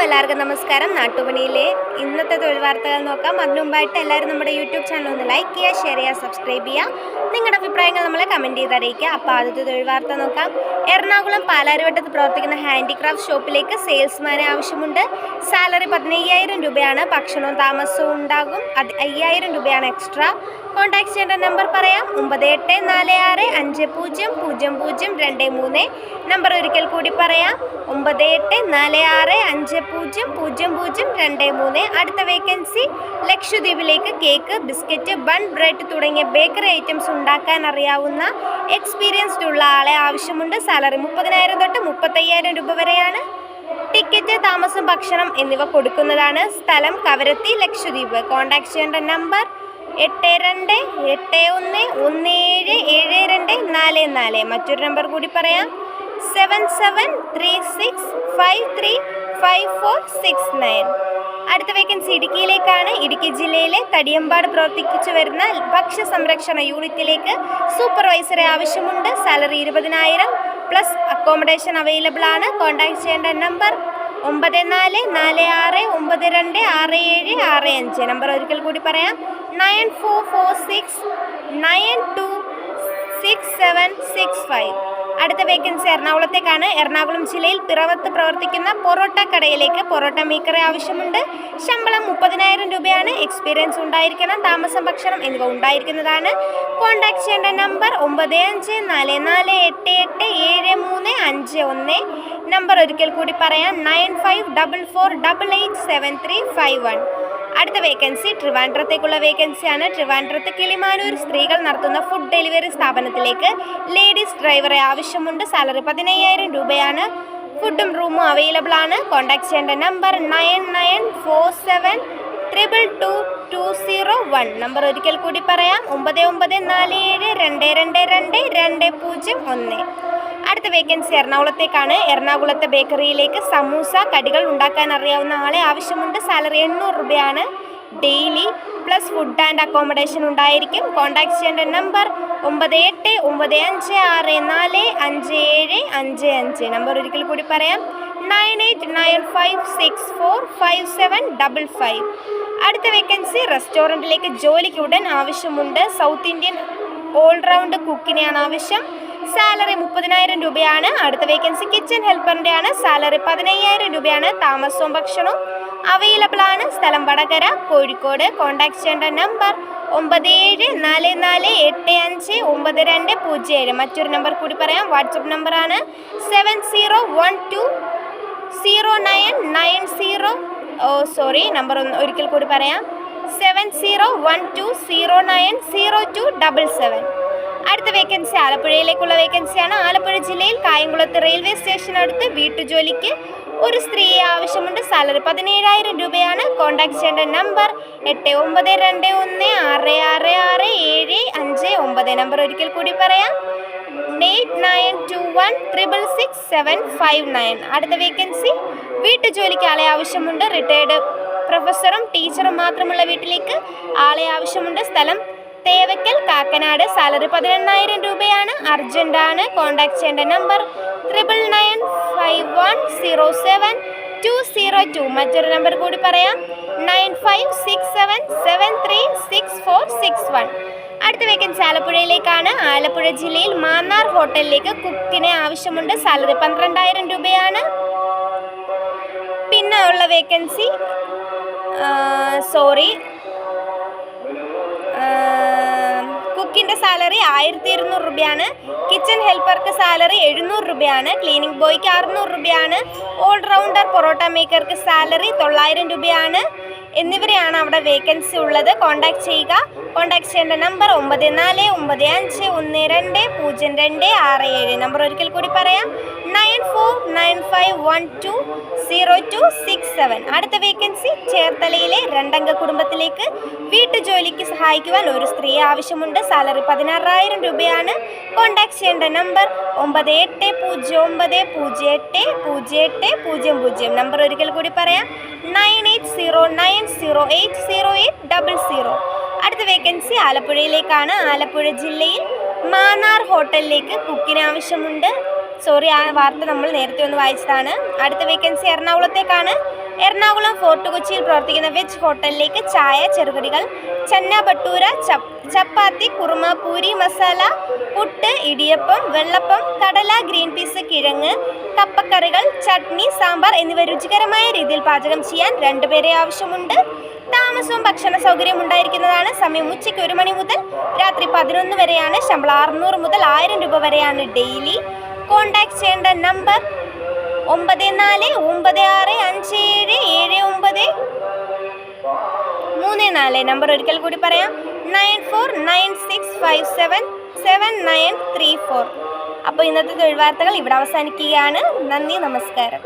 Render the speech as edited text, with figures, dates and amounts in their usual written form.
എല്ലാവർക്കും നമസ്കാരം. നാട്ടുപണിയിലെ ഇന്നത്തെ തൊഴിൽ വാർത്തകൾ നോക്കാം. അതിനു മുമ്പായിട്ട് എല്ലാവരും നമ്മുടെ യൂട്യൂബ് ചാനൽ ഒന്ന് ലൈക്ക് ചെയ്യുക, ഷെയർ ചെയ്യുക, സബ്സ്ക്രൈബ് ചെയ്യുക. നിങ്ങളുടെ അഭിപ്രായങ്ങൾ നമ്മളെ കമൻറ്റ് ചെയ്ത് അറിയിക്കുക. അപ്പോൾ ആദ്യത്തെ തൊഴിൽ വാർത്ത നോക്കാം. എറണാകുളം പാലാരിവട്ടത്ത് പ്രവർത്തിക്കുന്ന ഹാൻഡിക്രാഫ്റ്റ് ഷോപ്പിലേക്ക് സെയിൽസ്മാനെ ആവശ്യമുണ്ട്. സാലറി 15,000 രൂപയാണ്. ഭക്ഷണവും താമസവും ഉണ്ടാകും. അത് 5,000 രൂപയാണ് എക്സ്ട്രാ. കോൺടാക്ട് ചെയ്യേണ്ട നമ്പർ പറയാം: 9846500023. നമ്പർ ഒരിക്കൽ കൂടി പറയാം: 9846500023. അടുത്ത വേക്കൻസി ലക്ഷദ്വീപിലേക്ക് കേക്ക്, ബിസ്ക്കറ്റ്, ബൺ, ബ്രെഡ് തുടങ്ങിയ ബേക്കറി ഐറ്റംസ് ഉണ്ടാക്കാൻ അറിയാവുന്ന എക്സ്പീരിയൻസ്ഡ് ഉള്ള ആളെ ആവശ്യമുണ്ട്. സാലറി 30,000 തൊട്ട് 35,000 രൂപ വരെയാണ്. ടിക്കറ്റ്, താമസം, ഭക്ഷണം എന്നിവ കൊടുക്കുന്നതാണ്. സ്ഥലം കവരത്തി, ലക്ഷദ്വീപ്. കോൺടാക്ട് ചെയ്യേണ്ട നമ്പർ 8217177244. മറ്റൊരു നമ്പർ കൂടി പറയാം: 7736535469. അടുത്ത വേക്കൻസി ഇടുക്കിയിലേക്കാണ്. ഇടുക്കി ജില്ലയിലെ തടിയമ്പാട് പ്രവർത്തിച്ചു വരുന്ന ഭക്ഷ്യ സംരക്ഷണ യൂണിറ്റിലേക്ക് സൂപ്പർവൈസറെ ആവശ്യമുണ്ട്. സാലറി 20,000 പ്ലസ് അക്കോമഡേഷൻ അവൈലബിൾ ആണ്. കോൺടാക്ട് ചെയ്യേണ്ട നമ്പർ 9492926765. നമ്പർ ഒരിക്കൽ കൂടി പറയാം: 9446926765. അടുത്ത വേക്കൻസി എറണാകുളത്തേക്കാണ്. എറണാകുളം ജില്ലയിൽ പിറവത്ത് പ്രവർത്തിക്കുന്ന പൊറോട്ട കടയിലേക്ക് പൊറോട്ട മേക്കറെ ആവശ്യമുണ്ട്. ശമ്പളം 30,000 രൂപയാണ്. എക്സ്പീരിയൻസ് ഉണ്ടായിരിക്കണം. താമസം, ഭക്ഷണം എന്നിവ ഉണ്ടായിരിക്കുന്നതാണ്. കോൺടാക്ട് ചെയ്യേണ്ട നമ്പർ 9544887351. നമ്പർ ഒരിക്കൽ കൂടി പറയാം: 9544887351. അടുത്ത വേക്കൻസി ട്രിവാൻഡ്രത്തേക്കുള്ള വേക്കൻസിയാണ്. ട്രിവാൻഡ്രത്ത് കിളിമാനൂർ സ്ത്രീകൾ നടത്തുന്ന ഫുഡ് ഡെലിവറി സ്ഥാപനത്തിലേക്ക് ലേഡീസ് ഡ്രൈവറെ ആവശ്യമുണ്ട്. സാലറി 15,000 രൂപയാണ്. ഫുഡും റൂമും അവൈലബിൾ ആണ്. കോൺടാക്ട് ചെയ്യേണ്ട നമ്പർ 9947222201. നമ്പർ ഒരിക്കൽ കൂടി പറയാം: 9947222201. അടുത്ത വേക്കൻസി എറണാകുളത്തേക്കാണ്. എറണാകുളത്തെ ബേക്കറിയിലേക്ക് സമൂസ കടികൾ ഉണ്ടാക്കാൻ അറിയാവുന്ന ആളെ ആവശ്യമുണ്ട്. സാലറി 800 രൂപയാണ്. Daily plus food and accommodation ഉണ്ടായിരിക്കും. കോൺടാക്ട് ചെയ്യേണ്ട നമ്പർ 9895645755. നമ്പർ ഒരിക്കൽ കൂടി പറയാം: 9895645755. അടുത്ത വേക്കൻസി റെസ്റ്റോറൻറ്റിലേക്ക് ജോലിക്ക് ഉടൻ ആവശ്യമുണ്ട്. സൗത്ത് ഇന്ത്യൻ ഓൾറൗണ്ട് കുക്കിനെയാണ് ആവശ്യം. സാലറി 30,000 രൂപയാണ്. അടുത്ത വേക്കൻസി കിച്ചൺ ഹെൽപ്പറിൻ്റെ ആണ്. സാലറി 15,000 രൂപയാണ്. താമസവും ഭക്ഷണവും അവൈലബിൾ ആണ്. സ്ഥലം വടകര, കോഴിക്കോട്. കോൺടാക്ട് ചെയ്യേണ്ട നമ്പർ 9744859207. മറ്റൊരു നമ്പർ കൂടി പറയാം. വാട്സപ്പ് നമ്പറാണ് 70120990. നമ്പർ ഒരിക്കൽ കൂടി പറയാം: 7012090277. അടുത്ത വേക്കൻസി ആലപ്പുഴയിലേക്കുള്ള വേക്കൻസിയാണ്. ആലപ്പുഴ ജില്ലയിൽ കായംകുളത്ത് റെയിൽവേ സ്റ്റേഷനടുത്ത് വീട്ടുജോലിക്ക് ഒരു സ്ത്രീയെ ആവശ്യമുണ്ട്. സാലറി 17,000 രൂപയാണ്. കോൺടാക്ട് ചെയ്യേണ്ട നമ്പർ 8921666759. നമ്പർ ഒരിക്കൽ കൂടി പറയാം: 8921666759. അടുത്ത വേക്കൻസി വീട്ടുജോലിക്ക് ആളെ ആവശ്യമുണ്ട്. റിട്ടയർഡ് പ്രൊഫസറും ടീച്ചറും മാത്രമുള്ള വീട്ടിലേക്ക് ആളെ ആവശ്യമുണ്ട്. സ്ഥലം തേവക്കൽ, കാക്കനാട്. സാലറി 18,000 രൂപയാണ്. അർജൻ്റാണ്. കോൺടാക്ട് ചെയ്യേണ്ട നമ്പർ 9951072202. മറ്റൊരു നമ്പർ കൂടി പറയാം: 9567736461. അടുത്ത വേക്കൻസി ആലപ്പുഴയിലേക്കാണ്. ആലപ്പുഴ ജില്ലയിൽ മാന്നാർ ഹോട്ടലിലേക്ക് കുക്കിനെ ആവശ്യമുണ്ട്. സാലറി 12,000 രൂപയാണ്. പിന്നെ ഉള്ള വേക്കൻസി കുക്കിൻ്റെ സാലറി 1,200 രൂപയാണ്. കിച്ചൺ ഹെൽപ്പർക്ക് സാലറി 700 രൂപയാണ്. ക്ലീനിങ് ബോയ്ക്ക് 600 രൂപയാണ്. ഓൾറൗണ്ടർ പൊറോട്ട മേക്കർക്ക് സാലറി 900 രൂപയാണ്. എന്നിവരെയാണ് അവിടെ വേക്കൻസി ഉള്ളത്. കോൺടാക്ട് ചെയ്യുക. കോൺടാക്ട് ചെയ്യേണ്ട നമ്പർ 9495120267. നമ്പർ ഒരിക്കൽ കൂടി പറയാം: 9495120267. അടുത്ത വേക്കൻസി ചേർത്തലയിലെ 2 അംഗ കുടുംബത്തിലേക്ക് വീട്ടുജോലിക്ക് സഹായിക്കുവാൻ ഒരു സ്ത്രീയെ ആവശ്യമുണ്ട്. സാലറി 16,000 രൂപയാണ്. കോൺടാക്ട് ചെയ്യേണ്ട നമ്പർ 9809080800. നമ്പർ ഒരിക്കൽ കൂടി പറയാം: 9809080800. അടുത്ത വേക്കൻസി ആലപ്പുഴയിലേക്കാണ്. ആലപ്പുഴ ജില്ലയിൽ മാന്നാർ ഹോട്ടലിലേക്ക് കുക്കിന് ആവശ്യമുണ്ട്. ആ വാർത്ത നമ്മൾ നേരത്തെ ഒന്ന് വായിച്ചതാണ്. അടുത്ത വേക്കൻസി എറണാകുളത്തേക്കാണ്. എറണാകുളം ഫോർട്ട് കൊച്ചിയിൽ പ്രവർത്തിക്കുന്ന വെജ് ഹോട്ടലിലേക്ക് ചായ, ചെറുകടികൾ, ചന്ന ഭട്ടൂര, ചപ്പാത്തി, കുറുമ, പൂരി മസാല, പുട്ട്, ഇടിയപ്പം, വെള്ളപ്പം, കടല, ഗ്രീൻ പീസ്, കിഴങ്ങ്, കപ്പക്കറികൾ, ചട്നി, സാമ്പാർ എന്നിവ രുചികരമായ രീതിയിൽ പാചകം ചെയ്യാൻ 2 പേരെ ആവശ്യമുണ്ട്. താമസവും ഭക്ഷണ സൗകര്യം ഉണ്ടായിരിക്കുന്നതാണ്. സമയം ഉച്ചയ്ക്ക് 1 മണി മുതൽ രാത്രി 11 വരെയാണ്. ശമ്പളം 600 മുതൽ 1000 രൂപ വരെയാണ് ഡെയിലി. കോൺടാക്ട് ചെയ്യേണ്ട നമ്പർ 9496577934. നമ്പർ ഒരിക്കൽ കൂടി പറയാം, 9496577934. അപ്പോൾ ഇന്നത്തെ തൊഴിൽ വാർത്തകൾ ഇവിടെ അവസാനിക്കുകയാണ്. നന്ദി, നമസ്കാരം.